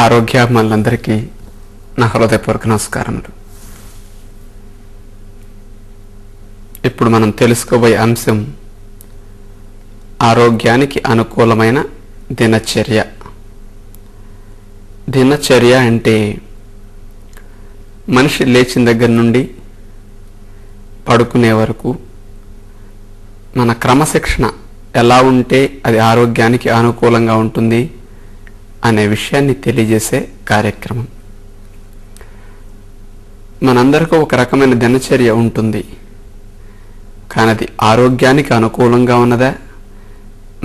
ఆరోగ్యాభిమానులందరికీ నా హృదయపూర్వక నమస్కారములు. ఇప్పుడు మనం తెలుసుకోబోయే అంశం ఆరోగ్యానికి అనుకూలమైన దినచర్య. దినచర్య అంటే మనిషి లేచిన దగ్గర నుండి పడుకునే వరకు మన క్రమశిక్షణ ఎలా ఉంటే అది ఆరోగ్యానికి అనుకూలంగా ఉంటుంది అనే విషయాన్ని తెలియజేసే కార్యక్రమం. మనందరికీ ఒక రకమైన దినచర్య ఉంటుంది, కానీ అది ఆరోగ్యానికి అనుకూలంగా ఉన్నదా,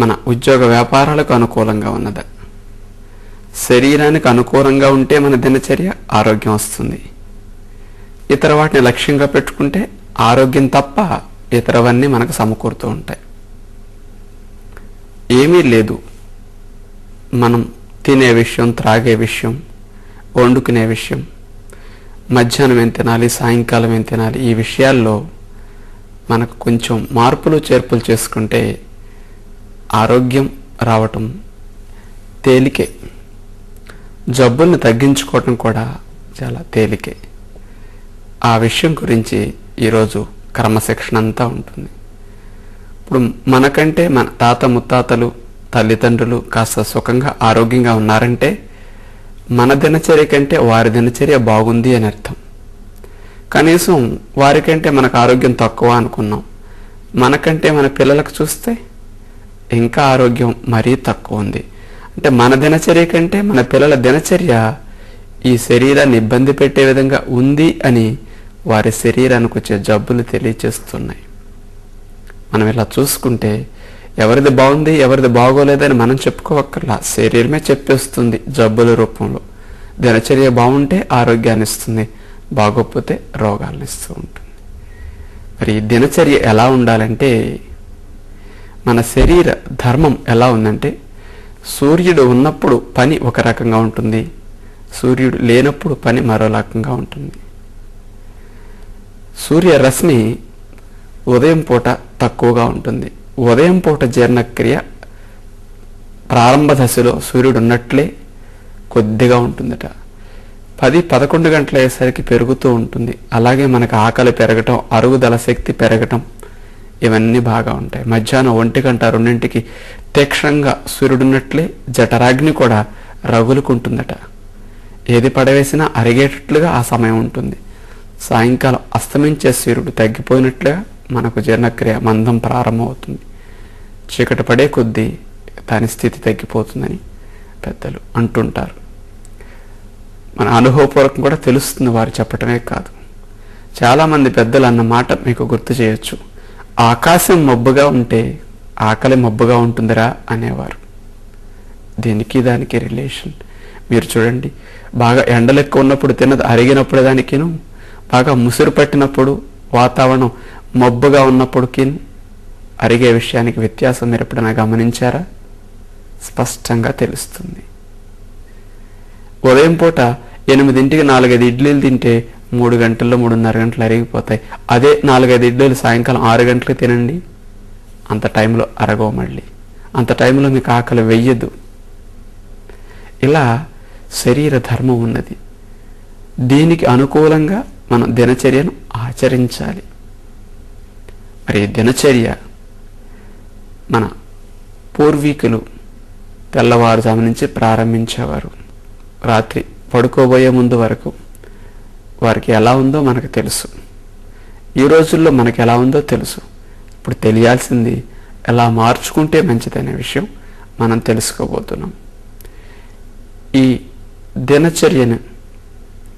మన ఉద్యోగ వ్యాపారాలకు అనుకూలంగా ఉన్నదా? శరీరానికి అనుకూలంగా ఉంటే మన దినచర్య ఆరోగ్యం వస్తుంది. ఇతర వాటిని లక్ష్యంగా పెట్టుకుంటే ఆరోగ్యం తప్ప ఇతరవన్నీ మనకు సమకూరుతూ ఉంటాయి. ఏమీ లేదు, మనం తినే విషయం, త్రాగే విషయం, వండుకునే విషయం, మధ్యాహ్నం ఏం తినాలి, సాయంకాలం ఏం తినాలి, ఈ విషయాల్లో మనకు కొంచెం మార్పులు చేర్పులు చేసుకుంటే ఆరోగ్యం రావటం తేలికే. జబ్బుల్ని తగ్గించుకోవటం కూడా చాలా తేలికే. ఆ విషయం గురించి ఈరోజు క్రమశిక్షణ అంతా ఉంటుంది. ఇప్పుడు మనకంటే మన తాత ముత్తాతలు, తల్లిదండ్రులు కాస్త సుఖంగా ఆరోగ్యంగా ఉన్నారంటే మన దినచర్య కంటే వారి దినచర్య బాగుంది అని అర్థం. కనీసం వారికంటే మనకు ఆరోగ్యం తక్కువ అనుకున్నాం, మనకంటే మన పిల్లలకు చూస్తే ఇంకా ఆరోగ్యం మరీ తక్కువ ఉంది అంటే మన దినచర్య కంటే మన పిల్లల దినచర్య ఈ శరీరాన్ని ఇబ్బంది పెట్టే విధంగా ఉంది అని వారి శరీరానికి వచ్చే జబ్బులు తెలియచేస్తున్నాయి. మనం ఇలా చూసుకుంటే ఎవరిది బాగుంది, ఎవరిది బాగోలేదని మనం చెప్పుకోవక్కర్లా, శరీరమే చెప్పేస్తుంది జబ్బుల రూపంలో. దినచర్య బాగుంటే ఆరోగ్యాన్ని ఇస్తుంది, బాగోకపోతే రోగాలను ఇస్తూ ఉంటుంది. మరి దినచర్య ఎలా ఉండాలంటే, మన శరీర ధర్మం ఎలా ఉందంటే, సూర్యుడు ఉన్నప్పుడు పని ఒక రకంగా ఉంటుంది, సూర్యుడు లేనప్పుడు పని మరో రకంగా ఉంటుంది. సూర్యరశ్మి ఉదయం పూట తక్కువగా ఉంటుంది. ఉదయం పూట జీర్ణక్రియ ప్రారంభ దశలో సూర్యుడు ఉన్నట్లే కొద్దిగా ఉంటుందట. 10-11 గంటలు అయ్యేసరికి పెరుగుతూ ఉంటుంది. అలాగే మనకు ఆకలి పెరగటం, అరుగుదల శక్తి పెరగటం, ఇవన్నీ బాగా ఉంటాయి. మధ్యాహ్నం 1 గంట 2ంటికి తీక్షణంగా సూర్యుడున్నట్లే జఠరాగ్ని కూడా రగులుకుంటుందట. ఏది పడవేసినా అరిగేటట్లుగా ఆ సమయం ఉంటుంది. సాయంకాలం అస్తమించే సూర్యుడు తగ్గిపోయినట్లుగా మనకు జీర్ణక్రియ మందం ప్రారంభమవుతుంది. చీకటి పడే కొద్దీ దాని స్థితి తగ్గిపోతుందని పెద్దలు అంటుంటారు. మన అనుభవపూర్వకం కూడా తెలుస్తుంది, వారు చెప్పటమే కాదు. చాలామంది పెద్దలు అన్న మాట మీకు గుర్తు చేయొచ్చు. ఆకాశం మబ్బుగా ఉంటే ఆకలి మబ్బుగా ఉంటుందిరా అనేవారు. దీనికి దానికి రిలేషన్ మీరు చూడండి. బాగా ఎండలు ఎక్కువ ఉన్నప్పుడు తిన్నది అరిగినప్పుడు దానికిను, బాగా ముసురు పట్టినప్పుడు వాతావరణం మబ్బుగా ఉన్నప్పటికీ అరిగే విషయానికి వ్యత్యాసం మీరు ఎప్పుడైనా గమనించారా? స్పష్టంగా తెలుస్తుంది. ఉదయం పూట 8ంటికి 4-5 ఇడ్లీలు తింటే 3 గంటల్లో 3:30 గంటలు అరిగిపోతాయి. అదే 4-5 ఇడ్లీలు సాయంకాలం 6 గంటలకు తినండి, అంత టైంలో అరగవు. మళ్ళీ అంత టైంలో మీకు ఆకలి వెయ్యదు. ఇలా శరీర ధర్మం ఉన్నది. దీనికి అనుకూలంగా మనం దినచర్యను ఆచరించాలి. మరి దినచర్య మన పూర్వీకులు తెల్లవారుజాము నుంచి ప్రారంభించేవారు. రాత్రి పడుకోబోయే ముందు వరకు వారికి ఎలా ఉందో మనకు తెలుసు. ఈ రోజుల్లో మనకు ఎలా ఉందో తెలుసు. ఇప్పుడు తెలియాల్సింది ఎలా మార్చుకుంటే మంచిదనే విషయం మనం తెలుసుకోబోతున్నాం. ఈ దినచర్యను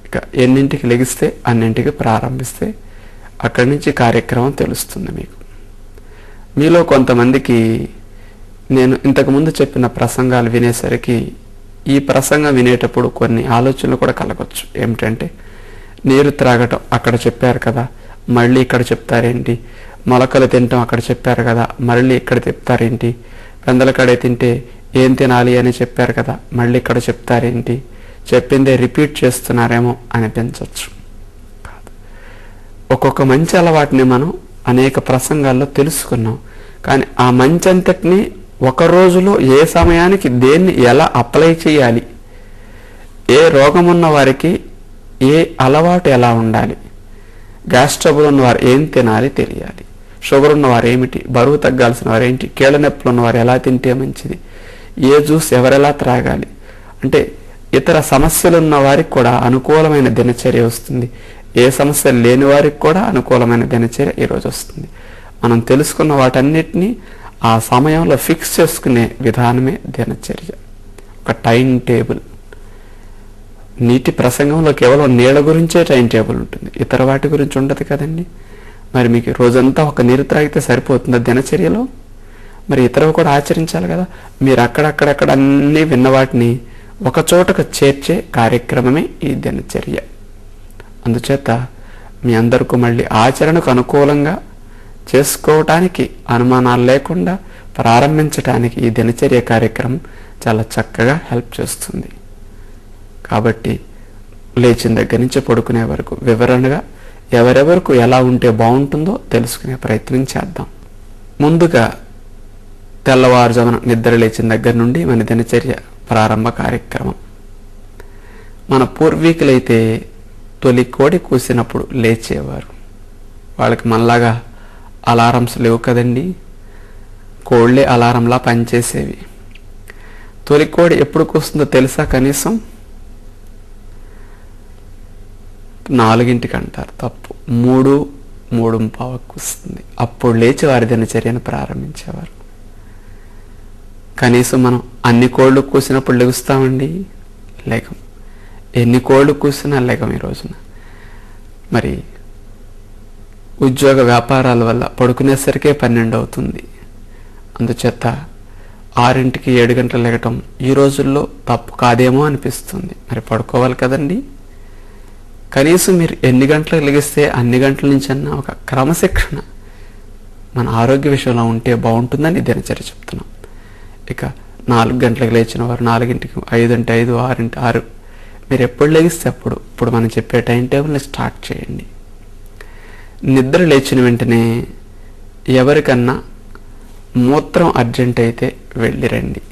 ఇక ఎన్నింటికి లెగిస్తే అన్నింటికి ప్రారంభిస్తే అక్కడి నుంచి కార్యక్రమం తెలుస్తుంది మీకు. మీలో కొంతమందికి నేను ఇంతకుముందు చెప్పిన ప్రసంగాలు వినేసరికి ఈ ప్రసంగం వినేటప్పుడు కొన్ని ఆలోచనలు కూడా కలగవచ్చు. ఏమిటంటే, నీరు త్రాగటం అక్కడ చెప్పారు కదా, మళ్ళీ ఇక్కడ చెప్తారేంటి? మొలకలు తినటం అక్కడ చెప్పారు కదా, మళ్ళీ ఇక్కడ చెప్తారేంటి? పెందల కడే తింటే ఏం తినాలి అని చెప్పారు కదా, మళ్ళీ ఇక్కడ చెప్తారేంటి? చెప్పిందే రిపీట్ చేస్తున్నారేమో అనిపించవచ్చు. ఒక్కొక్క మంచి అలవాటుని మనం అనేక ప్రసంగాల్లో తెలుసుకున్నాం, కానీ ఆ మంచి అంతటిని ఒక రోజులో ఏ సమయానికి దేన్ని ఎలా అప్లై చేయాలి, ఏ రోగం ఉన్న వారికి ఏ అలవాటు ఎలా ఉండాలి, గ్యాస్ ట్రబుల్ ఉన్నవారు ఏం తినాలి తెలియాలి, షుగర్ ఉన్నవారు ఏమిటి, బరువు తగ్గాల్సిన వారు ఏంటి, కీళ్ళ నొప్పులు ఉన్నవారు ఎలా తింటే మంచిది, ఏ జ్యూస్ ఎవరెలా త్రాగాలి, అంటే ఇతర సమస్యలు ఉన్న వారికి కూడా అనుకూలమైన దినచర్య వస్తుంది. ఏ సమస్యలు లేని వారికి కూడా అనుకూలమైన దినచర్య ఈరోజు వస్తుంది. మనం తెలుసుకున్న వాటన్నిటినీ ఆ సమయంలో ఫిక్స్ చేసుకునే విధానమే దినచర్య, ఒక టైం టేబుల్. నీటి ప్రసంగంలో కేవలం నీళ్ళ గురించే టైం టేబుల్ ఉంటుంది, ఇతర వాటి గురించి ఉండదు కదండి. మరి మీకు రోజంతా ఒక నీరు త్రాగితే సరిపోతుందా దినచర్యలో? మరి ఇతరవి కూడా ఆచరించాలి కదా. మీరు అక్కడక్కడక్కడ అన్నీ విన్న వాటిని ఒక చోటకు చేర్చే కార్యక్రమమే ఈ దినచర్య. అందుచేత మీ అందరికీ మళ్ళీ ఆచరణకు అనుకూలంగా చేసుకోవటానికి, అనుమానాలు లేకుండా ప్రారంభించటానికి ఈ దినచర్య కార్యక్రమం చాలా చక్కగా హెల్ప్ చేస్తుంది. కాబట్టి లేచిన దగ్గర నుంచి పడుకునే వరకు వివరణగా ఎవరెవరికి ఎలా ఉంటే బాగుంటుందో తెలుసుకునే ప్రయత్నం చేద్దాం. ముందుగా తెల్లవారుజామున నిద్ర లేచిన దగ్గర నుండి మన దినచర్య ప్రారంభ కార్యక్రమం. మన పూర్వీకులైతే తొలి కోడి కూసినప్పుడు లేచేవారు. వాళ్ళకి మనలాగా అలారమ్స్ లేవు కదండి, కోళ్ళే అలారంలా పనిచేసేవి. తొలి కోడి ఎప్పుడు కూస్తుందో తెలుసా? కనీసం 4ంటికి అంటారు, తప్పు. 3:15 కూస్తుంది. అప్పుడు లేచి వారి దినచర్యను ప్రారంభించేవారు. కనీసం మనం అన్ని కోళ్ళు కూసినప్పుడు లెగుస్తామండి? లేకం. ఎన్ని కోళ్ళు కూసినా లేకం ఈ రోజున. మరి ఉద్యోగ వ్యాపారాల వల్ల పడుకునేసరికే 12 అవుతుంది. అందుచేత 6ంటికి 7 గంటలు లెగటం ఈ రోజుల్లో తప్పు కాదేమో అనిపిస్తుంది. మరి పడుకోవాలి కదండి. కనీసం మీరు ఎన్ని గంటలకు లెగిస్తే అన్ని గంటల నుంచి అన్న ఒక క్రమశిక్షణ మన ఆరోగ్య విషయంలో ఉంటే బాగుంటుందని దినచర్య చెప్తున్నాం. ఇక 4 గంటలకు లేచిన వారు 4ంటికి, 5 అంటే 5, 6 అంటే 6, మీరు ఎప్పుడు లెగిస్తే అప్పుడు ఇప్పుడు మనం చెప్పే టైం టేబుల్ని స్టార్ట్ చేయండి. నిద్ర లేచిన వెంటనే ఎవరికన్నా మూత్రం అర్జెంట్ అయితే వెళ్ళి రండి.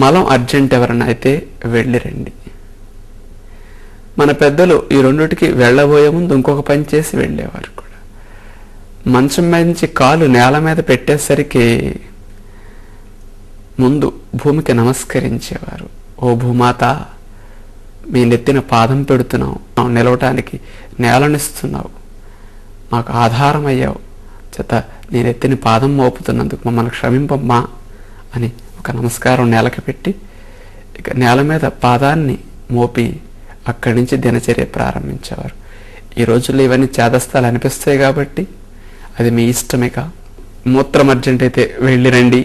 మలం అర్జెంట్ ఎవరన్నా అయితే వెళ్ళి రండి. మన పెద్దలు ఈ రెండిటికి వెళ్ళబోయే ముందు ఇంకొక పని చేసి వెళ్ళేవారు కూడా. మంచం నుంచి కాలు నేల మీద పెట్టేసరికి ముందు భూమికి నమస్కరించేవారు. ఓ భూమాత, మీ నెత్తిన పాదం పెడుతున్నావు, నిలవటానికి నేలనిస్తున్నావు, మాకు ఆధారం అయ్యావు, చేత నీ నెత్తిని పాదం మోపుతున్నందుకు మమ్మల్ని క్షమింపమ్మా అని ఒక నమస్కారం నేలకి పెట్టి ఇక నేల మీద పాదాన్ని మోపి అక్కడి నుంచి దినచర్య ప్రారంభించేవారు. ఈ రోజుల్లో ఇవన్నీ చేదస్తాలు అనిపిస్తాయి కాబట్టి అది మీ ఇష్టమేక. మూత్రం అర్జెంట్ అయితే వెళ్ళి రండి.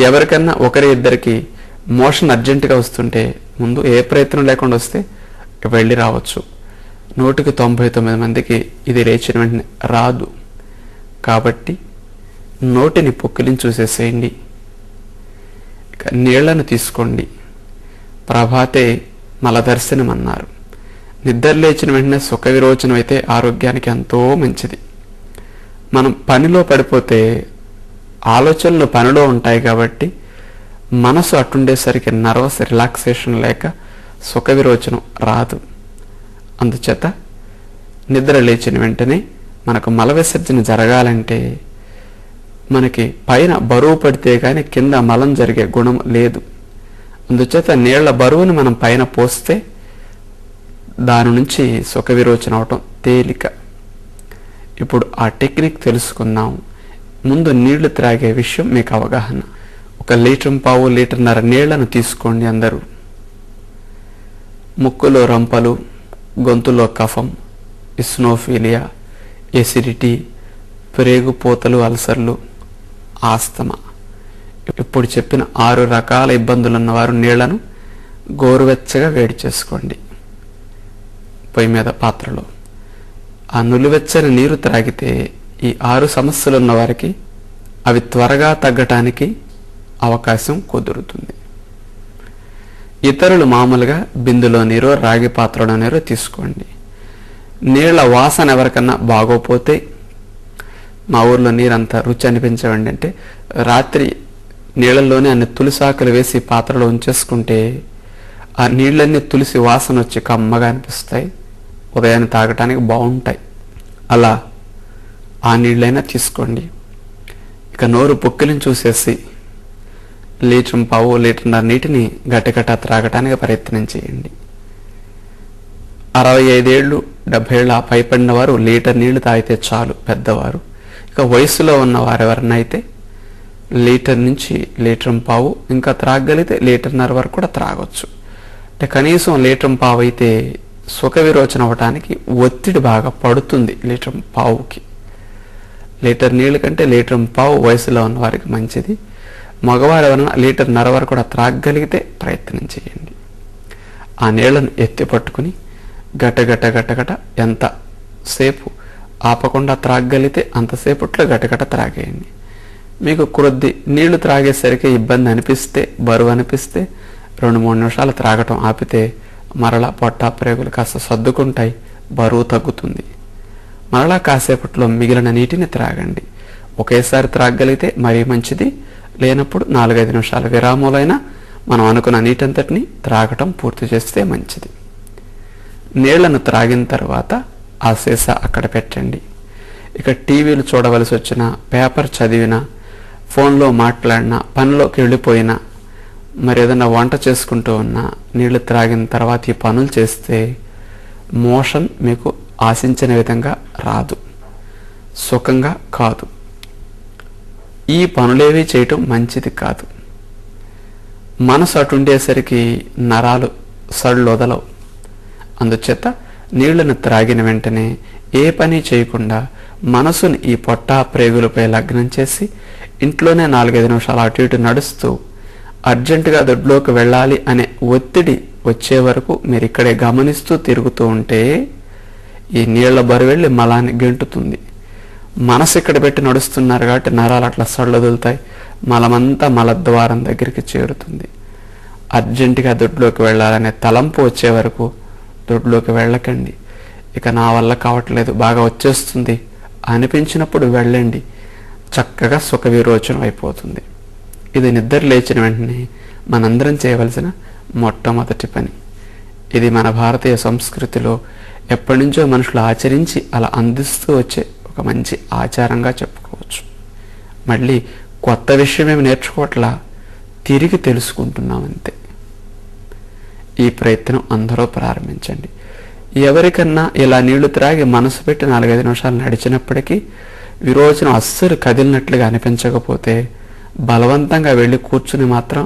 ఎవరికన్నా ఒకరి ఇద్దరికి మోషన్ అర్జెంటుగా వస్తుంటే ముందు ఏ ప్రయత్నం లేకుండా వస్తే వెళ్ళి రావచ్చు. 199 మందికి ఇది లేచిన వెంటనే రాదు. కాబట్టి నోటిని పొక్కిలిని చూసేసేయండి. ఇక నీళ్లను తీసుకోండి. ప్రభాతే మలదర్శనం అన్నారు. నిద్ర లేచిన వెంటనే సుఖ విరోచనం అయితే ఆరోగ్యానికి ఎంతో మంచిది. మనం పనిలో పడిపోతే ఆలోచనలు పనిలో ఉంటాయి కాబట్టి మనసు అటుండేసరికి నర్వస్ రిలాక్సేషన్ లేక సుఖ విరోచనం రాదు. అందుచేత నిద్ర లేచిన వెంటనే మనకు మల విసర్జన జరగాలంటే మనకి పైన బరువు పడితే కానీ కింద మలం జరిగే గుణం లేదు. అందుచేత నీళ్ల బరువుని మనం పైన పోస్తే దాని నుంచి సుఖ విరోచన అవటం తేలిక. ఇప్పుడు ఆ టెక్నిక్ తెలుసుకుందాం. ముందు నీళ్లు త్రాగే విషయం మీకు అవగాహన. 1 లీటర్, లీటర్న్నర నీళ్లను తీసుకోండి అందరూ. ముక్కులో రంపలు, గొంతులో కఫం, ఇస్నోఫీలియా, ఎసిడిటీ, ప్రేగుపోతలు, అల్సర్లు, ఆస్తమా, ఇప్పుడు చెప్పిన 6 రకాల ఇబ్బందులున్నవారు నీళ్లను గోరువెచ్చగా వేడి చేసుకోండి. పొయ్యి మీద పాత్రలో ఆ నులివెచ్చని నీరు త్రాగితే ఈ 6 సమస్యలు ఉన్న వారికి అవి త్వరగా తగ్గటానికి అవకాశం కుదురుతుంది. ఇతరులు మామూలుగా బిందులో నీరో రాగి పాత్రలో నీరో తీసుకోండి. నీళ్ల వాసన ఎవరికన్నా బాగోపోతే, మా ఊర్లో నీరంతా రుచి అనిపించవండి అంటే రాత్రి నీళ్ళల్లోనే అన్ని తులసాకులు వేసి పాత్రలో ఉంచేసుకుంటే ఆ నీళ్ళన్నీ తులసి వాసన వచ్చి కమ్మగా అనిపిస్తాయి, ఉదయాన్ని తాగటానికి బాగుంటాయి. అలా ఆ నీళ్ళైనా తీసుకోండి. ఇక నోరు పొక్కిలిని చూసేసి లీటర్ పావు లీటర్న్నర నీటిని గట్టిగట్ట త్రాగటానికి ప్రయత్నం చేయండి. 65 ఏళ్ళు 70 ఏళ్ళు ఆ పైపడిన వారు లీటర్ నీళ్లు తాగితే చాలు పెద్దవారు. ఇక వయసులో ఉన్న వారు ఎవరన్నా అయితే లీటర్ నుంచి లీటర్ పావు, ఇంకా త్రాగలిగితే లీటర్న్నర వరకు కూడా త్రాగొచ్చు. అంటే కనీసం లీటర్ పావు అయితే సుఖ విరోచన అవ్వటానికి ఒత్తిడి బాగా పడుతుంది. లీటర్ పావుకి లీటర్ నీళ్ళ కంటే లీటర్ పావు వయసులో ఉన్న వారికి మంచిది. మగవారు ఎవరైనా లీటర్న్నర వరకు కూడా త్రాగలిగితే ప్రయత్నం చేయండి. ఆ నీళ్లను ఎత్తి పట్టుకుని గటగట ఎంత సేపు ఆపకుండా త్రాగలిగితే అంతసేపట్లో గటగట త్రాగేయండి. మీకు కొద్ది నీళ్లు త్రాగేసరికి ఇబ్బంది అనిపిస్తే, బరువు అనిపిస్తే 2-3 నిమిషాలు త్రాగటం ఆపితే మరలా పొట్ట ప్రేగులు కాస్త సర్దుకుంటాయి, బరువు తగ్గుతుంది. మరలా కాసేపట్లో మిగిలిన నీటిని త్రాగండి. ఒకేసారి త్రాగలిగితే మరీ మంచిది, లేనప్పుడు 4-5 నిమిషాల విరాములైనా మనం అనుకున్న నీటంతటిని త్రాగటం పూర్తి చేస్తే మంచిది. నీళ్లను త్రాగిన తర్వాత ఆ సీసా అక్కడ పెట్టండి. ఇక టీవీలు చూడవలసి వచ్చినా, పేపర్ చదివినా, ఫోన్లో మాట్లాడినా, పనిలోకి వెళ్ళిపోయినా, మరి ఏదైనా వంట చేసుకుంటూ ఉన్నా నీళ్లు త్రాగిన తర్వాత ఈ పనులు చేస్తే మోషన్ మీకు ఆశించిన విధంగా రాదు, సుఖంగా కాదు. ఈ పనులేవి చేయటం మంచిది కాదు. మనసు అటుండేసరికి నరాలు సళ్ళు వదలవు. అందుచేత నీళ్లను త్రాగిన వెంటనే ఏ పని చేయకుండా మనసుని ఈ పొట్ట ప్రేగులపై లగ్నం చేసి ఇంట్లోనే 4-5 నిమిషాలు అటు ఇటు నడుస్తూ అర్జెంటుగా దొడ్లోకి వెళ్ళాలి అనే ఒత్తిడి వచ్చే వరకు మీరు ఇక్కడే గమనిస్తూ తిరుగుతూ ఉంటే ఈ నీళ్ల బరువు వెళ్ళి మలాన్ని గెంటుతుంది. మనసు ఇక్కడ పెట్టి నడుస్తున్నారు కాబట్టి నరాలు అట్లా సళ్ళొదులుతాయి, మలమంతా మలద్వారం దగ్గరికి చేరుతుంది. అర్జెంటుగా దొడ్లోకి వెళ్ళాలనే తలంపు వచ్చే వరకు దొడ్లోకి వెళ్ళకండి. ఇక నా వల్ల కావట్లేదు, బాగా వచ్చేస్తుంది అనిపించినప్పుడు వెళ్ళండి, చక్కగా సుఖ విరోచనం అయిపోతుంది. ఇది నిద్ర లేచిన వెంటనే మనందరం చేయవలసిన మొట్టమొదటి పని. ఇది మన భారతీయ సంస్కృతిలో ఎప్పటి నుంచో మనుషులు ఆచరించి అలా అందిస్తూ వచ్చే ఒక మంచి ఆచారంగా చెప్పుకోవచ్చు. మళ్ళీ కొత్త విషయం ఏమి నేర్చుకోవట్లా, తిరిగి తెలుసుకుంటున్నాం అంతే. ఈ ప్రయత్నం అందరూ ప్రారంభించండి. ఎవరికన్నా ఇలా నీళ్లు త్రాగి మనసు పెట్టి 4-5 నిమిషాలు నడిచినప్పటికీ విరోచనం అస్సలు కదిలినట్లుగా అనిపించకపోతే బలవంతంగా వెళ్ళి కూర్చుని మాత్రం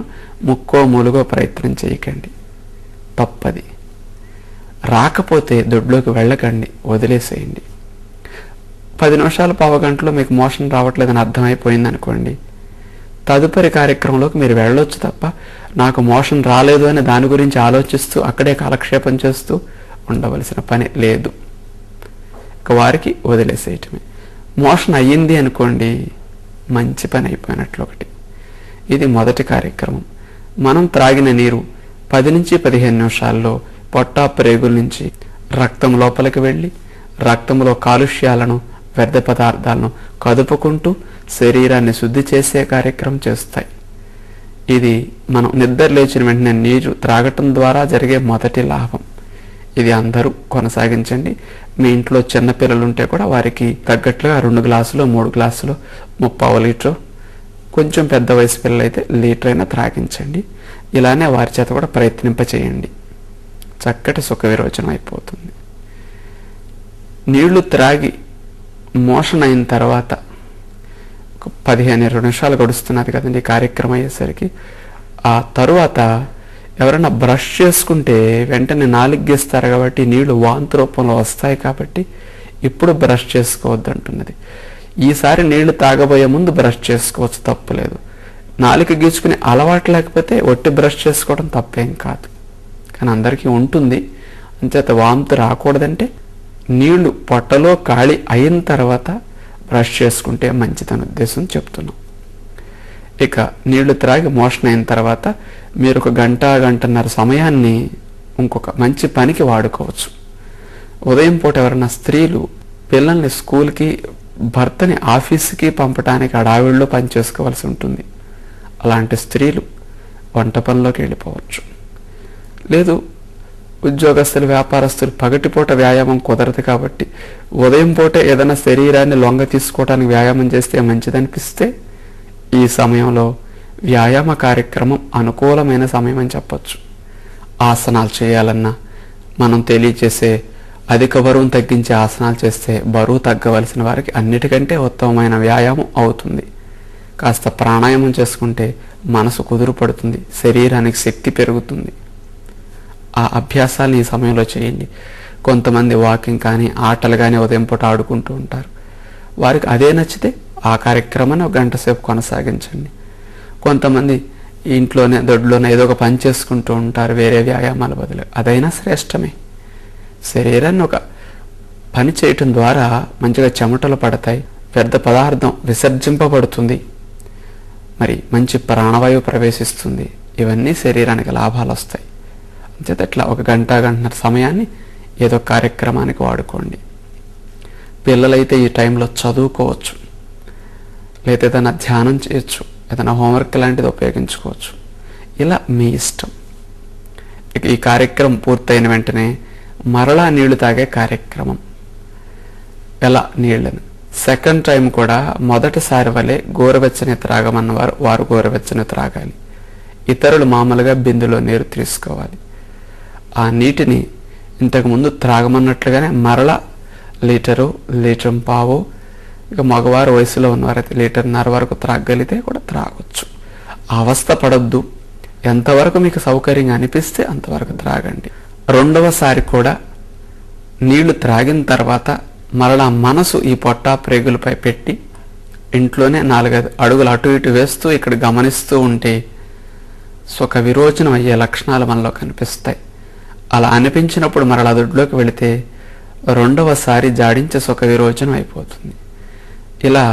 ముక్కో మూలుగో ప్రయత్నం చేయకండి, తప్పది. రాకపోతే దొడ్లోకి వెళ్ళకండి, వదిలేసేయండి. 10 నిమిషాలు పావుగంటలో మీకు మోషన్ రావట్లేదని అర్థమైపోయింది అనుకోండి, తదుపరి కార్యక్రమంలోకి మీరు వెళ్ళొచ్చు తప్ప నాకు మోషన్ రాలేదు అని దాని గురించి ఆలోచిస్తూ అక్కడే కాలక్షేపం చేస్తూ ఉండవలసిన పని లేదు. ఇక వారికి వదిలేసేయటమే. మోషన్ అయ్యింది అనుకోండి, మంచి పని అయిపోయినట్లు ఒకటి. ఇది మొదటి కార్యక్రమం. మనం త్రాగిన నీరు 10-15 నిమిషాల్లో పొట్ట ప్రేగుల నుంచి రక్తం లోపలికి వెళ్ళి రక్తంలో కాలుష్యాలను, వ్యర్థ పదార్థాలను కదుపుకుంటూ శరీరాన్ని శుద్ధి చేసే కార్యక్రమం చేస్తాయి. ఇది మనం నిద్ర లేచిన వెంటనే నీరు త్రాగటం ద్వారా జరిగే మొదటి లాభం. ఇది అందరూ కొనసాగించండి. మీ ఇంట్లో చిన్నపిల్లలు ఉంటే కూడా వారికి తగ్గట్లుగా 2 గ్లాసులు 3 గ్లాసులు 30 లీటర్, కొంచెం పెద్ద వయసు పిల్లలు అయితే లీటర్ అయినా త్రాగించండి. ఇలానే వారి చేత కూడా ప్రయత్నింపచేయండి, చక్కటి సుఖ విరోచనం అయిపోతుంది. నీళ్లు త్రాగి మోషన్ అయిన తర్వాత 15-20 నిమిషాలు గడుస్తున్నది కదండి కార్యక్రమం అయ్యేసరికి. ఆ తరువాత ఎవరైనా బ్రష్ చేసుకుంటే వెంటనే నాలుగు గీస్తారు కాబట్టి నీళ్లు వాంతి రూపంలో వస్తాయి కాబట్టి ఇప్పుడు బ్రష్ చేసుకోవద్దు అంటున్నది. ఈసారి నీళ్లు తాగబోయే ముందు బ్రష్ చేసుకోవచ్చు, తప్పులేదు. నాలుక గీచుకునే అలవాటు లేకపోతే ఒట్టి బ్రష్ చేసుకోవడం తప్పేం కాదు, కానీ అందరికీ ఉంటుంది. అంచేత వాంతి రాకూడదంటే నీళ్లు పొట్టలో ఖాళీ అయిన తర్వాత బ్రష్ చేసుకుంటే మంచిదని ఉద్దేశం చెప్తున్నాం. ఇక నీళ్లు త్రాగి మోషన్ అయిన తర్వాత మీరు 1 గంట, గంటన్నర సమయాన్ని ఇంకొక మంచి పనికి వాడుకోవచ్చు. ఉదయం పూట ఎవరైనా స్త్రీలు పిల్లల్ని స్కూల్కి, భర్తని ఆఫీస్కి పంపడానికి హడావిడిలో పని చేసుకోవాల్సి ఉంటుంది. అలాంటి స్త్రీలు వంట పనిలోకి వెళ్ళిపోవచ్చు. లేదు, ఉద్యోగస్తులు, వ్యాపారస్తులు పగటిపూట వ్యాయామం కుదరదు కాబట్టి ఉదయం పూట ఏదైనా శరీరాన్ని లొంగ తీసుకోవడానికి వ్యాయామం చేస్తే మంచిదనిపిస్తే ఈ సమయంలో వ్యాయామ కార్యక్రమం అనుకూలమైన సమయం అని చెప్పచ్చు. ఆసనాలు చేయాలన్నా, మనం తెలియచేసే అధిక బరువును తగ్గించే ఆసనాలు చేస్తే బరువు తగ్గవలసిన వారికి అన్నిటికంటే ఉత్తమమైన వ్యాయామం అవుతుంది. కాస్త ప్రాణాయామం చేసుకుంటే మనసు కుదురు పడుతుంది, శరీరానికి శక్తి పెరుగుతుంది. ఆ అభ్యాసాలను ఈ సమయంలో చేయండి. కొంతమంది వాకింగ్ కానీ ఆటలు కానీ ఉదయం పూట ఆడుకుంటూ ఉంటారు. వారికి అదే నచ్చితే ఆ కార్యక్రమాన్ని 1 గంట సేపు కొనసాగించండి. కొంతమంది ఇంట్లోనే దొడ్లోనే ఏదో ఒక పని చేసుకుంటూ ఉంటారు వేరే వ్యాయామాల బదులు, అదైనా శ్రేష్టమే. శరీరాన్ని ఒక పని చేయటం ద్వారా మంచిగా చెమటలు పడతాయి, వ్యర్థ పదార్థం విసర్జింపబడుతుంది, మరి మంచి ప్రాణవాయువు ప్రవేశిస్తుంది. ఇవన్నీ శరీరానికి లాభాలు వస్తాయి. అంచేత ఇట్లా 1 గంట, గంటన్నర సమయాన్ని ఏదో కార్యక్రమానికి వాడుకోండి. పిల్లలైతే ఈ టైంలో చదువుకోవచ్చు, లేదా ఏదైనా ధ్యానం చేయొచ్చు, ఏదైనా హోంవర్క్ లాంటిది ఉపయోగించుకోవచ్చు. ఇలా మీ ఇష్టం. ఈ కార్యక్రమం పూర్తయిన వెంటనే మరలా నీళ్లు తాగే కార్యక్రమం. ఎలా నీళ్లను సెకండ్ టైం కూడా మొదటిసారి వలె గోరువెచ్చని త్రాగమన్న వారు గోరువెచ్చని త్రాగాలి. ఇతరులు మామూలుగా బిందులో నీరు తీసుకోవాలి. ఆ నీటిని ఇంతకుముందు త్రాగమన్నట్లుగానే మరలా లీటరు, లీటర్ పావు, ఇక మగవారు వయసులో ఉన్నవారైతే 1.5 లీటర్ వరకు త్రాగలిగితే కూడా త్రాగొచ్చు. అవస్థ పడొద్దు. ఎంతవరకు మీకు సౌకర్యంగా అనిపిస్తే అంతవరకు త్రాగండి. రెండవసారి కూడా నీళ్లు త్రాగిన తర్వాత మరలా మనసు ఈ పొట్ట ప్రేగులపై పెట్టి ఇంట్లోనే 4-5 అడుగులు అటు ఇటు వేస్తూ ఇక్కడ గమనిస్తూ ఉంటే సుఖ విరోచనం అయ్యే లక్షణాలు మనలో కనిపిస్తాయి. అలా అనిపించినప్పుడు మరలా దొడ్లోకి వెళితే రెండవసారి జాడించే సుఖ విరోచనం అయిపోతుంది. ఇలా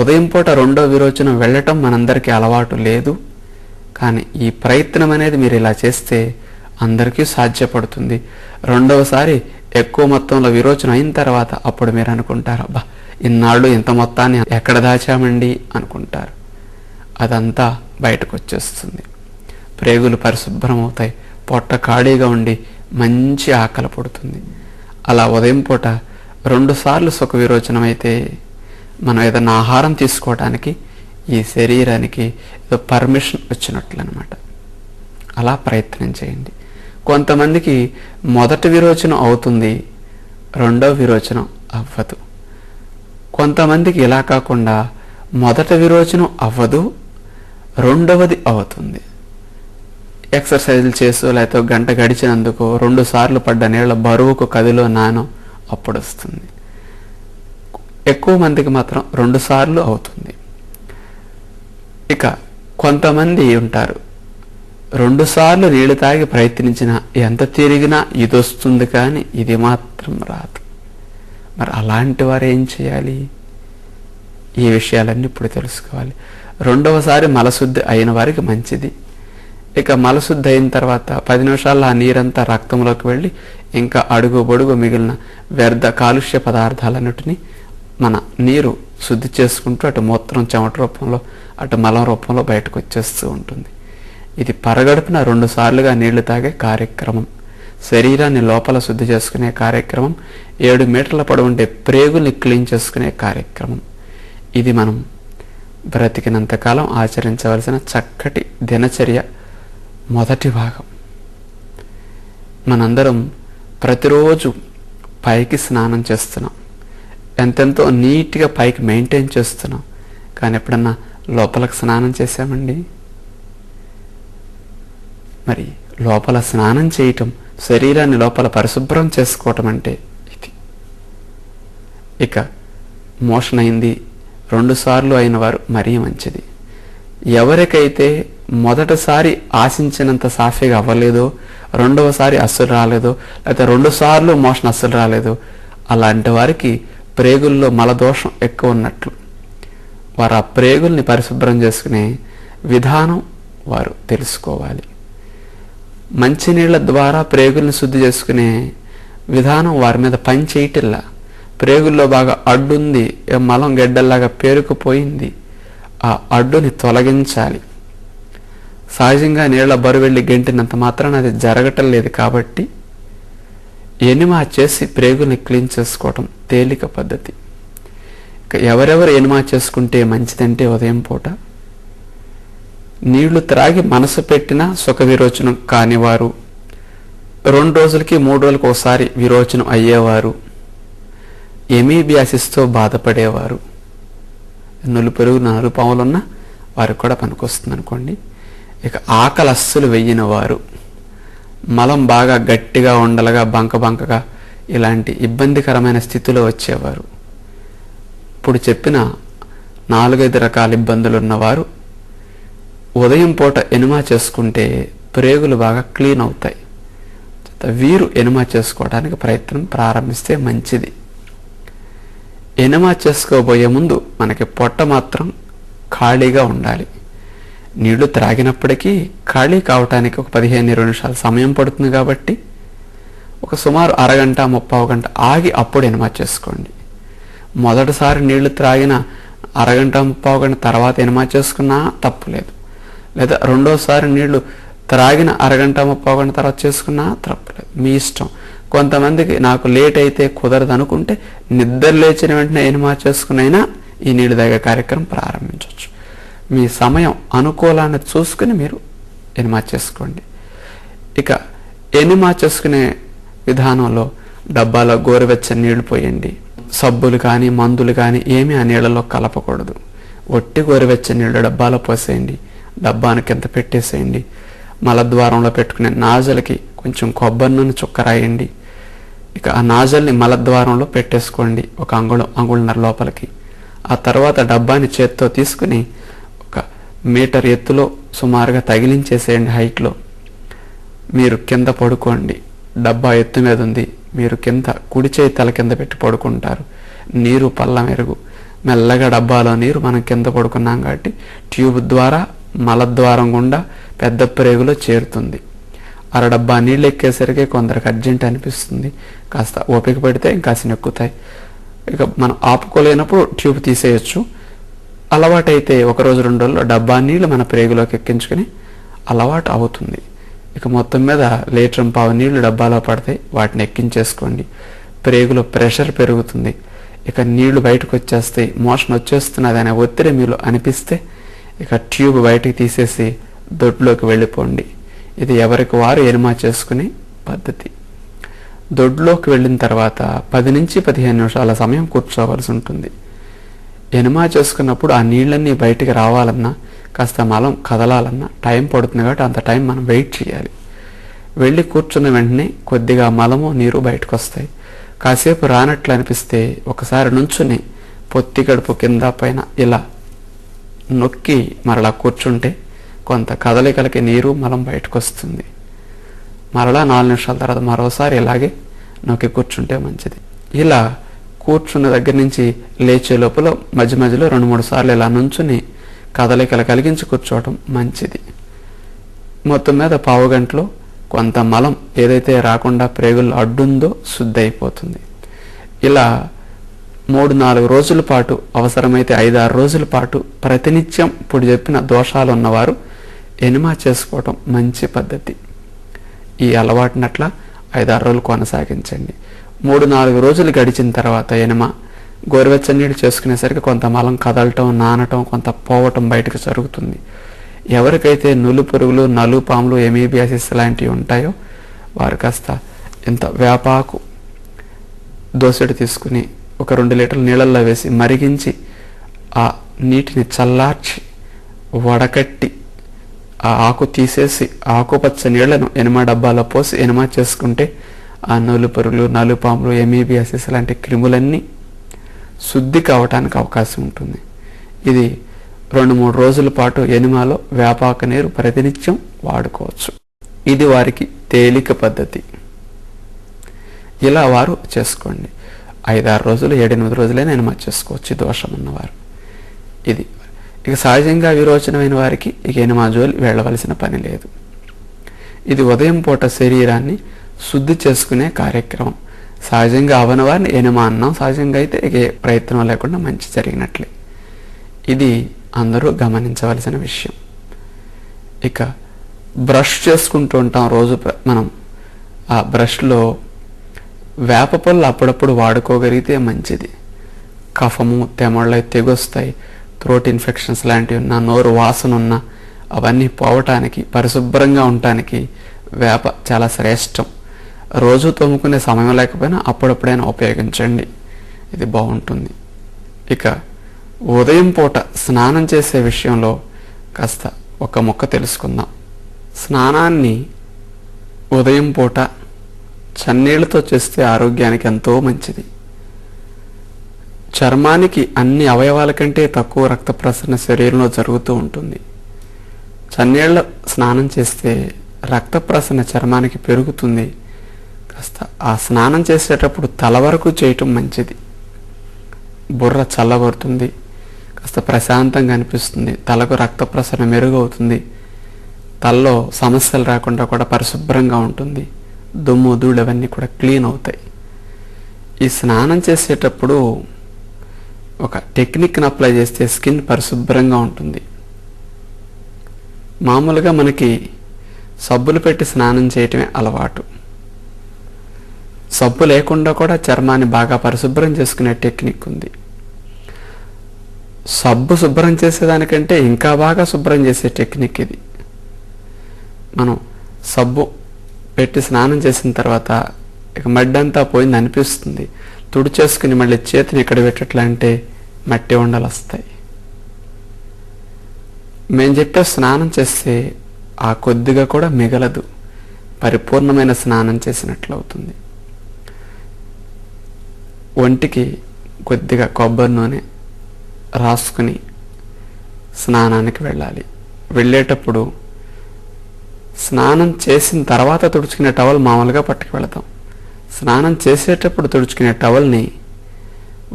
ఉదయం పూట రెండవ విరోచనం వెళ్ళటం మనందరికీ అలవాటు లేదు. కానీ ఈ ప్రయత్నం అనేది మీరు ఇలా చేస్తే అందరికీ సాధ్యపడుతుంది. రెండవసారి ఎక్కువ మొత్తంలో విరోచనం అయిన తర్వాత అప్పుడు మీరు అనుకుంటారు, అబ్బా ఇన్నాళ్ళు ఇంత మొత్తాన్ని ఎక్కడ దాచామండి అనుకుంటారు. అదంతా బయటకు వచ్చేస్తుంది. ప్రేగులు పరిశుభ్రం అవుతాయి, పొట్ట ఖాళీగా ఉండి మంచి ఆకలి పుడుతుంది. అలా ఉదయం పూట 2 సార్లు సుఖ విరోచనం అయితే మనం ఏదైనా ఆహారం తీసుకోవడానికి ఈ శరీరానికి ఏదో పర్మిషన్ వచ్చినట్లు అనమాట. అలా ప్రయత్నం చేయండి. కొంతమందికి మొదటి విరోచనం అవుతుంది, రెండవ విరోచనం అవ్వదు. కొంతమందికి ఇలా కాకుండా మొదటి విరోచనం అవ్వదు, రెండవది అవుతుంది. ఎక్సర్సైజులు చేస్తూ లేకపోతే 1 గంట గడిచినందుకు 2 సార్లు పడ్డ నీళ్ళ బరువుకు కదిలో నానో అప్పుడు వస్తుంది. ఎక్కువ మందికి మాత్రం 2 సార్లు అవుతుంది. ఇక కొంతమంది ఉంటారు, 2 సార్లు నీళ్లు తాగి ప్రయత్నించినా ఎంత తిరిగినా ఇది వస్తుంది కానీ ఇది మాత్రం రాదు. మరి అలాంటి వారు ఏం చేయాలి? ఈ విషయాలన్నీ ఇప్పుడు తెలుసుకోవాలి. రెండవసారి మలశుద్ధి అయిన వారికి మంచిది. ఇక మలశుద్ధి అయిన తర్వాత 10 నిమిషాల్లో ఆ నీరంతా రక్తంలోకి వెళ్ళి ఇంకా అడుగు బొడుగు మిగిలిన వ్యర్థ కాలుష్య పదార్థాలన్నిటినీ మన నీరు శుద్ధి చేసుకుంటూ అటు మూత్రం చెమట రూపంలో అటు మలం రూపంలో బయటకు వచ్చేస్తూ ఉంటుంది. ఇది పరగడుపున 2 సార్లుగా నీళ్లు తాగే కార్యక్రమం. శరీరాన్ని లోపల శుద్ధి చేసుకునే కార్యక్రమం. 7 మీటర్ల పొడవు ఉండే ప్రేగుల్ని క్లీన్ చేసుకునే కార్యక్రమం. ఇది మనం బ్రతికినంతకాలం ఆచరించవలసిన చక్కటి దినచర్య మొదటి భాగం. మనందరం ప్రతిరోజు పైకి స్నానం చేస్తున్నాం, ఎంతెంతో నీట్గా పైకి మెయింటైన్ చేస్తున్నాం. కానీ ఎప్పుడన్నా లోపలకు స్నానం చేశామండి? మరి లోపల స్నానం చేయటం, శరీరాన్ని లోపల పరిశుభ్రం చేసుకోవటం అంటే ఇది. ఇక మోషన్ అయింది 2 సార్లు అయిన వారు మరీ మంచిది. ఎవరికైతే మొదటిసారి ఆశించినంత సాఫీగా అవ్వలేదో, రెండవసారి అస్సలు రాలేదో, లేకపోతే 2 సార్లు మోషన్ అస్సలు రాలేదో, అలాంటి వారికి ప్రేగుల్లో మలదోషం ఎక్కువ ఉన్నట్లు. వారు ఆ ప్రేగుల్ని పరిశుభ్రం చేసుకునే విధానం వారు తెలుసుకోవాలి. మంచినీళ్ల ద్వారా ప్రేగుల్ని శుద్ధి చేసుకునే విధానం వారి మీద పని చేయటిల్లా. ప్రేగుల్లో బాగా అడ్డుంది, మలం గడ్డల్లాగా పేరుకుపోయింది, ఆ అడ్డుని తొలగించాలి. సహజంగా నీళ్ల బరువు వెళ్ళి గెంటినంత మాత్రాన అది జరగటం లేదు కాబట్టి ఎనిమా చేసి ప్రేగుల్ని క్లీన్ చేసుకోవటం తేలిక పద్ధతి. ఎవరెవరు ఎనిమా చేసుకుంటే మంచిదంటే ఉదయం పూట నీళ్లు త్రాగి మనసు పెట్టినా సుఖ విరోచనం కానివారు, 2 రోజులకి 3 రోజులకు ఒకసారి విరోచనం అయ్యేవారు, ఎమీబియాసిస్తో బాధపడేవారు, నులుపెరుగు నలుపాములున్న వారికి కూడా పనికొస్తుంది అనుకోండి. ఇక ఆకలి అస్సలు వెయ్యిన వారు, మలం బాగా గట్టిగా ఉండలుగా బంకగా ఇలాంటి ఇబ్బందికరమైన స్థితిలో వచ్చేవారు, ఇప్పుడు చెప్పిన 4-5 రకాల ఇబ్బందులు ఉన్నవారు ఉదయం పూట ఎనిమా చేసుకుంటే ప్రేగులు బాగా క్లీన్ అవుతాయి. వీరు ఎనిమా చేసుకోవడానికి ప్రయత్నం ప్రారంభిస్తే మంచిది. ఎనిమా చేసుకోబోయే ముందు మనకి పొట్ట మాత్రం ఖాళీగా ఉండాలి. నీళ్లు త్రాగినప్పటికీ ఖాళీ కావటానికి ఒక 15-20 నిమిషాలు సమయం పడుతుంది కాబట్టి ఒక సుమారు అరగంట 30 గంట ఆగి అప్పుడు ఎనిమా చేసుకోండి. మొదటిసారి నీళ్లు త్రాగిన అరగంట 30 గంట తర్వాత ఎనిమా చేసుకున్నా తప్పులేదు, లేదా రెండోసారి నీళ్లు త్రాగిన అరగంట 30 గంట తర్వాత చేసుకున్నా తప్పులేదు, మీ ఇష్టం. కొంతమందికి నాకు లేట్ అయితే కుదరదు అనుకుంటే నిద్ర లేచిన వెంటనే ఎనిమా చేసుకునైనా ఈ నీళ్లు తాగే కార్యక్రమం ప్రారంభించవచ్చు. మీ సమయం అనుకూలాన్ని చూసుకుని మీరు ఎనిమా చేసుకోండి. ఇక ఎనిమా చేసుకునే విధానంలో డబ్బాలో గోరువెచ్చని నీళ్లు పోయండి. సబ్బులు కానీ మందులు కానీ ఏమీ ఆ నీళ్లలో కలపకూడదు. ఒట్టి గోరువెచ్చని నీళ్లు డబ్బాలో పోసేయండి, డబ్బాను కింద పెట్టేసేయండి. మలద్వారంలో పెట్టుకునే నాజలకి కొంచెం కొబ్బరి నూనె చుక్క రాయండి. ఇక ఆ నాజల్ని మలద్వారంలో పెట్టేసుకోండి ఒక అంగుళన్నర లోపలికి. ఆ తర్వాత డబ్బాని చేత్తో తీసుకుని 1 మీటర్ ఎత్తులో సుమారుగా తగిలించేసేయండి హైట్లో. మీరు కింద పడుకోండి, డబ్బా ఎత్తు మీద ఉంది, మీరు కింద కుడి చేయి తల కింద పెట్టి పడుకుంటారు. నీరు పళ్ళ మెరుగు, మెల్లగా డబ్బాలో నీరు మనం కింద పడుకున్నాం కాబట్టి ట్యూబ్ ద్వారా మలద్వారం గుండా పెద్ద ప్రేగులో చేరుతుంది. డబ్బా నీళ్ళు ఎక్కేసరికి కొందరికి అర్జెంట్ అనిపిస్తుంది, కాస్త ఓపిక పెడితే ఇంకాసిన ఎక్కుతాయి. ఇక మనం ఆపుకోలేనప్పుడు ట్యూబ్ తీసేయచ్చు. అలవాటైతే 1 రోజు 2 రోజుల్లో డబ్బా నీళ్ళు మన ప్రేగులోకి ఎక్కించుకుని అలవాటు అవుతుంది. ఇక మొత్తం మీద 1.5 లీటర్ నీళ్లు డబ్బాలో పడతాయి, వాటిని ఎక్కించేసుకోండి. ప్రేగులో ప్రెషర్ పెరుగుతుంది, ఇక నీళ్లు బయటకు వచ్చేస్తాయి, మోషన్ వచ్చేస్తున్నది అనే ఒత్తిడి మీలో అనిపిస్తే ఇక ట్యూబ్ బయటికి తీసేసి దొడ్లోకి వెళ్ళిపోండి. ఇది ఎవరికి వారు ఎనిమా చేసుకునే పద్ధతి. దొడ్లోకి వెళ్ళిన తర్వాత 10 నుంచి 15 నిమిషాల సమయం కూర్చోవలసి ఉంటుంది. ఎనిమా చేసుకున్నప్పుడు ఆ నీళ్ళన్నీ బయటికి రావాలన్నా కాస్త మలం కదలాలన్నా టైం పడుతుంది కాబట్టి అంత టైం మనం వెయిట్ చేయాలి. వెళ్ళి కూర్చున్న వెంటనే కొద్దిగా మలము నీరు బయటకు వస్తాయి. కాసేపు రానట్లు అనిపిస్తే ఒకసారి నుంచుని పొత్తి గడుపు కింద పైన ఇలా నొక్కి మరలా కూర్చుంటే కొంత కదలికలకి నీరు మలం బయటకు వస్తుంది. మరలా 4 నిమిషాల తర్వాత మరోసారి ఇలాగే నొక్కి కూర్చుంటే మంచిది. ఇలా కూర్చున్న దగ్గర నుంచి లేచే లోపల మధ్య మధ్యలో 2-3 సార్లు ఇలా నుంచుని కదలికలు కలిగించి కూర్చోవటం మంచిది. మొత్తం మీద 15 గంటలో కొంత మలం ఏదైతే రాకుండా ప్రేగుల్లో అడ్డుందో శుద్ధి అయిపోతుంది. ఇలా 3-4 రోజుల పాటు, అవసరమైతే 5-6 రోజుల పాటు ప్రతినిత్యం ఇప్పుడు చెప్పిన దోషాలు ఉన్నవారు ఎనిమా చేసుకోవటం మంచి పద్ధతి. ఈ అలవాటునట్ల 5-6 రోజులు కొనసాగించండి. 3-4 రోజులు గడిచిన తర్వాత ఎనిమా గోరువెచ్చని నీళ్ళు చేసుకునేసరికి కొంత మలం కదలటం, నానటం, కొంత పోవటం బయటకు జరుగుతుంది. ఎవరికైతే నులు పురుగులు, నలుపాములు, ఎమీబియాసిస్ లాంటివి ఉంటాయో వారు కాస్త ఇంత వేపాకు దోసెడు తీసుకుని 1-2 లీటర్ల నీళ్ళల్లో వేసి మరిగించి ఆ నీటిని చల్లార్చి వడకట్టి ఆ ఆకు తీసేసి ఆకుపచ్చ నీళ్లను ఎనిమా డబ్బాలో పోసి ఎనిమా చేసుకుంటే ఆ నులు పురుగులు, నలుపాములు, ఎమీబియాసిస్ లాంటి క్రిములన్నీ శుద్ధి కావటానికి అవకాశం ఉంటుంది. ఇది 2-3 రోజుల పాటు ఎనిమాలో వేపాకు నీరు ప్రతినిత్యం వాడుకోవచ్చు. ఇది వారికి తేలిక పద్ధతి. ఇలా వారు చేసుకోండి. 5-6 రోజులు, 7-8 రోజులైనా ఎనిమా చేసుకోవచ్చు దోషం ఉన్నవారు. ఇది ఇక సహజంగా విరోచనమైన వారికి ఇక ఎనిమా జోలి వెళ్ళవలసిన పని లేదు. ఇది ఉదయం పూట శరీరాన్ని శుద్ధి చేసుకునే కార్యక్రమం. సహజంగా అవని వారిని ఎనిమా అన్నాం, సహజంగా అయితే ఇక ప్రయత్నం లేకుండా మంచి జరిగినట్లే. ఇది అందరూ గమనించవలసిన విషయం. ఇక బ్రష్ చేసుకుంటూ ఉంటాం రోజు. మనం ఆ బ్రష్లో వేప పళ్ళు అప్పుడప్పుడు వాడుకోగలిగితే మంచిది. కఫము, తెమళ్ళు తెగొస్తాయి, థ్రోట్ ఇన్ఫెక్షన్స్ లాంటివి ఉన్నా, నోరు వాసన ఉన్నా అవన్నీ పోవటానికి, పరిశుభ్రంగా ఉండటానికి వేప చాలా శ్రేష్టం. రోజు తోముకునే సమయం లేకపోయినా అప్పుడప్పుడైనా ఉపయోగించండి, ఇది బాగుంటుంది. ఇక ఉదయం పూట స్నానం చేసే విషయంలో కాస్త ఒక ముక్క తెలుసుకుందాం. స్నానాన్ని ఉదయం పూట చన్నీళ్లతో చేస్తే ఆరోగ్యానికి ఎంతో మంచిది. చర్మానికి అన్ని అవయవాల కంటే తక్కువ రక్త ప్రసరణ శరీరంలో జరుగుతూ ఉంటుంది. చన్నీళ్ళ స్నానం చేస్తే రక్త ప్రసరణ చర్మానికి పెరుగుతుంది. కాస్త ఆ స్నానం చేసేటప్పుడు తల వరకు చేయటం మంచిది. బుర్ర చల్లబడుతుంది, కాస్త ప్రశాంతంగా అనిపిస్తుంది, తలకు రక్త ప్రసరణ మెరుగవుతుంది, తలలో సమస్యలు రాకుండా కూడా పరిశుభ్రంగా ఉంటుంది, దుమ్ము ధూళి అవన్నీ కూడా క్లీన్ అవుతాయి. ఈ స్నానం చేసేటప్పుడు ఒక టెక్నిక్ని అప్లై చేస్తే స్కిన్ పరిశుభ్రంగా ఉంటుంది. మామూలుగా మనకి సబ్బులు పెట్టి స్నానం చేయటమే అలవాటు. సబ్బు లేకుండా కూడా చర్మాన్ని బాగా పరిశుభ్రం చేసుకునే టెక్నిక్ ఉంది. సబ్బు శుభ్రం చేసేదానికంటే ఇంకా బాగా శుభ్రం చేసే టెక్నిక్ ఇది. మనం సబ్బు పెట్టి స్నానం చేసిన తర్వాత ఇక మడ్డి అంతా పోయింది అనిపిస్తుంది, తుడిచేసుకుని మళ్ళీ చేతిని ఇక్కడ పెట్టట్లంటే మట్టి ఉండలు వస్తాయి. మేము చెప్పే స్నానం చేస్తే ఆ కొద్దిగా కూడా మిగలదు, పరిపూర్ణమైన స్నానం చేసినట్లు అవుతుంది. ఒంటికి కొద్దిగా కొబ్బరి నూనె రాసుకుని స్నానానికి వెళ్ళాలి. వెళ్ళేటప్పుడు స్నానం చేసిన తర్వాత తుడుచుకునే టవల్ మామూలుగా పట్టుకు వెళతాం. స్నానం చేసేటప్పుడు తుడుచుకునే టవల్ని,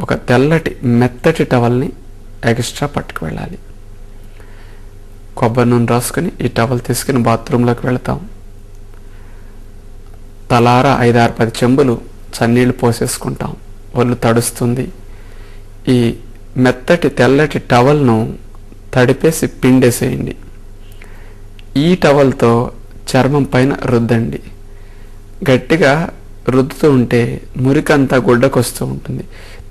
ఒక తెల్లటి మెత్తటి టవల్ని ఎక్స్ట్రా పట్టుకు వెళ్ళాలి. కొబ్బరి నూనె రాసుకుని ఈ టవల్ తీసుకుని బాత్రూంలోకి వెళతాం. తలారా 5-6-10 చెంబులు చన్నీళ్ళు పోసేసుకుంటాం. ఒళ్ళు తడుస్తుంది. ఈ మెత్తటి తెల్లటి టవల్ను తడిపేసి పిండేసేయండి. ఈ టవల్తో చర్మం పైన రుద్దండి. గట్టిగా రుద్దుతూ ఉంటే మురికంతా గుడ్డకొస్తూ ఉంటుంది.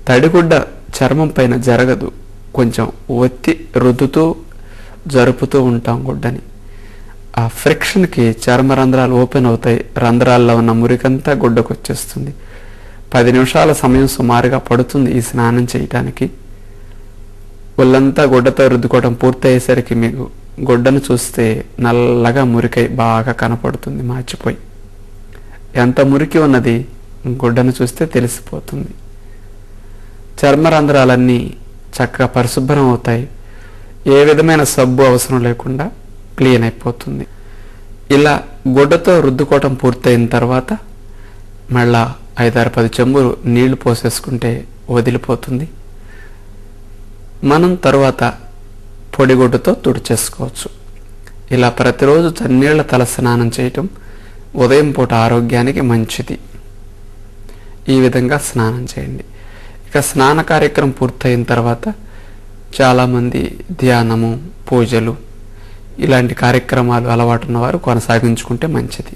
తడిగుడ్డ చర్మం పైన జరగదు, కొంచెం ఒత్తి రుద్దుతూ జరుపుతూ ఉంటాం గుడ్డని. ఆ ఫ్రిక్షన్కి చర్మ రంధ్రాలు ఓపెన్ అవుతాయి, రంధ్రాల్లో ఉన్న మురికంతా గుడ్డకొచ్చేస్తుంది. 10 నిమిషాల సమయం సుమారుగా పడుతుంది ఈ స్నానం చేయటానికి. ఒళ్ళంతా గుడ్డతో రుద్దుకోవడం పూర్తయ్యేసరికి మీకు గుడ్డను చూస్తే నల్లగా మురికై బాగా కనపడుతుంది, మార్చిపోయి. ఎంత మురికి ఉన్నది గుడ్డను చూస్తే తెలిసిపోతుంది. చర్మరంధ్రాలన్నీ చక్కగా పరిశుభ్రం అవుతాయి. ఏ విధమైన సబ్బు అవసరం లేకుండా క్లీన్ అయిపోతుంది. ఇలా గుడ్డతో రుద్దుకోవటం పూర్తయిన తర్వాత మళ్ళా 5-6-10 చెంబులు నీళ్లు పోసేసుకుంటే వదిలిపోతుంది. మనం తరువాత పొడిగుడ్డతో తుడిచేసుకోవచ్చు. ఇలా ప్రతిరోజు చన్నీళ్ల తల స్నానం చేయటం ఉదయం పూట ఆరోగ్యానికి మంచిది. ఈ విధంగా స్నానం చేయండి. ఇక స్నాన కార్యక్రమం పూర్తయిన తర్వాత చాలామంది ధ్యానము, పూజలు ఇలాంటి కార్యక్రమాలు అలవాటున్న వారు కొనసాగించుకుంటే మంచిది.